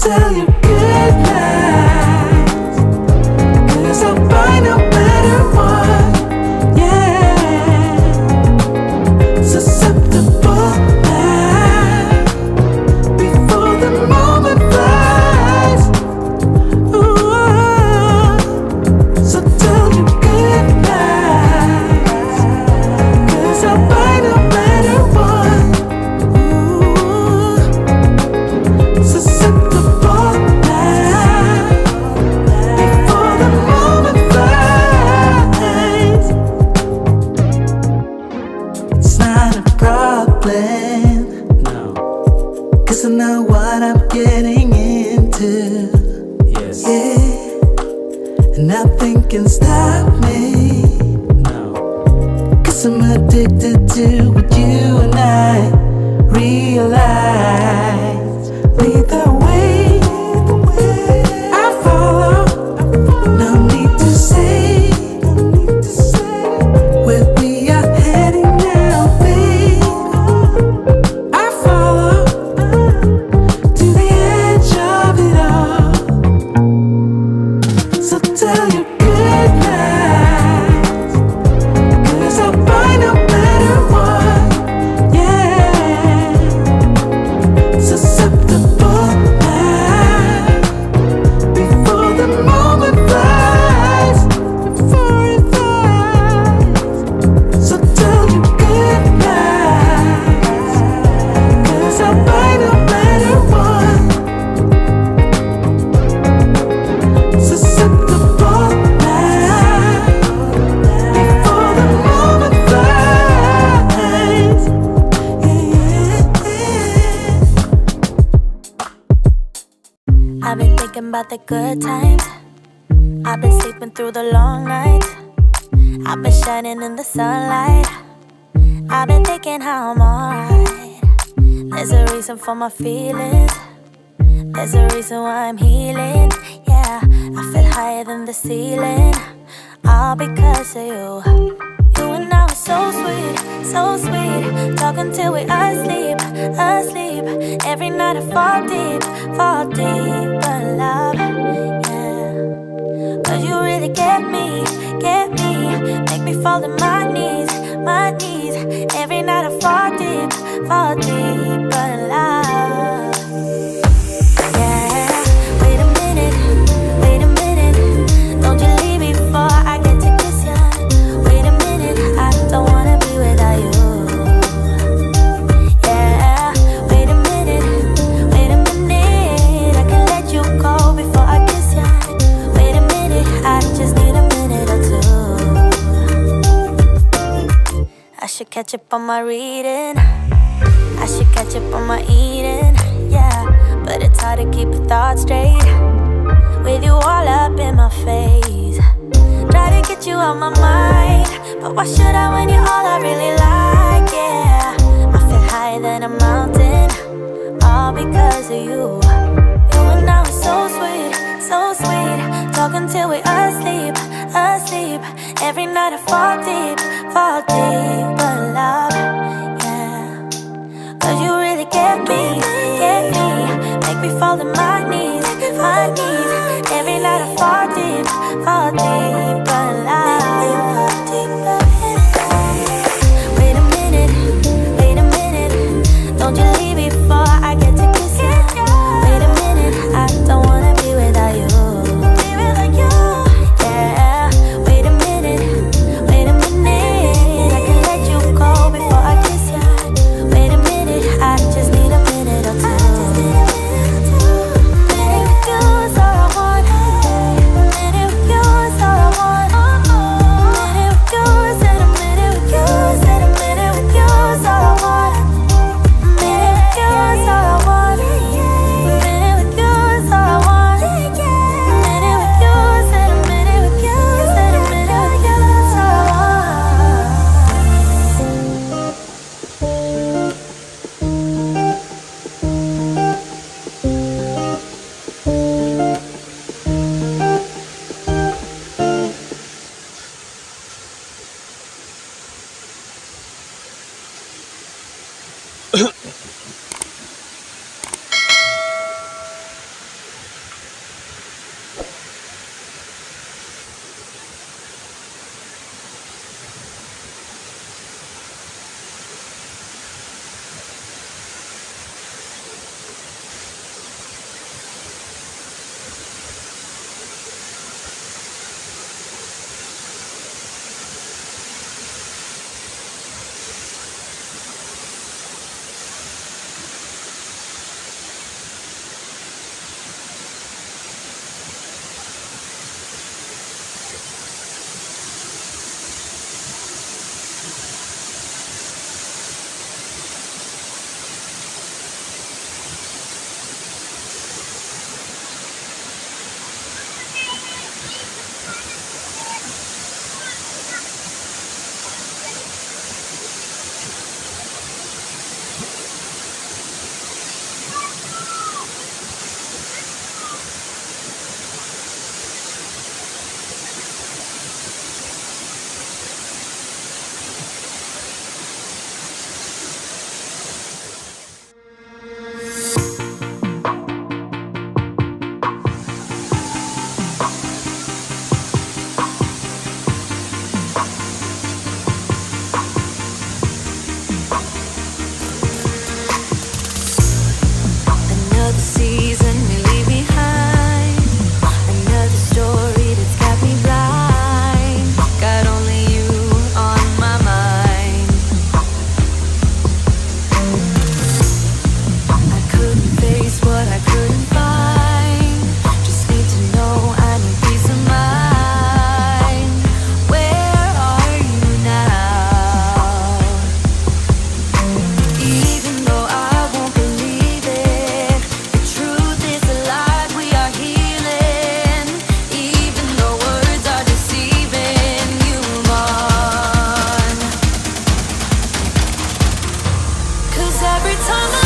tell you good night, 'cause I'll find no better one. Yeah, susceptible now, before the moment flies. Ooh, so tell you good night, 'cause I'll find no better one. Ooh, susceptible now, before the moment flies. It's not a problem, no, 'cause I know what I'm getting into. Yes. Yeah, and nothing can stop me, no, 'cause I'm addicted to what you and I realize. Lead the way, I follow. No need to say where we are heading now, babe. I follow to the edge of it all. So tell you good night, 'cause I'll find a better one. Yeah, susceptible now, before the moment flies. Before it flies. So tell you good night, 'cause I'll find a better one. Susceptible now, before the moment flies. Yeah. I've been thinking about the good times. I've been sleeping through the long nights. I've been shining in the sunlight. I've been thinking how I'm alright. There's a reason for my feelings. There's a reason why I'm healing. Yeah, I feel higher than the ceiling. All because of you. You and I were so sweet, so sweet. Talking till we asleep, asleep. Every night I fall deep in love. Yeah, 'cause you really get me. Make me fall to my knees. Every night I fall deep in love. Yeah, wait a minute, don't you leave before I get to kiss ya. Wait a minute, I don't wanna be without you. Yeah, wait a minute, I can let you go before I kiss ya. Wait a minute, I just need a minute or two. I should catch up on my reading. I should catch up on my eating. Yeah, but it's hard to keep a thought straight with you all up in my face. Try to get you out my mind, but why should I when you're all I really like? Yeah, I feel higher than a mountain, all because of you. You and I were so sweet, so sweet. Talking till we asleep. Every night I fall deep in love. Yeah, 'cause you really get me. Make me fall to my knees. Every night I fall deep in love. Wait a minute, don't you leave before I get to kiss you. Wait a minute, I don't wanna be without you. Yeah, wait a minute, I can let you go every time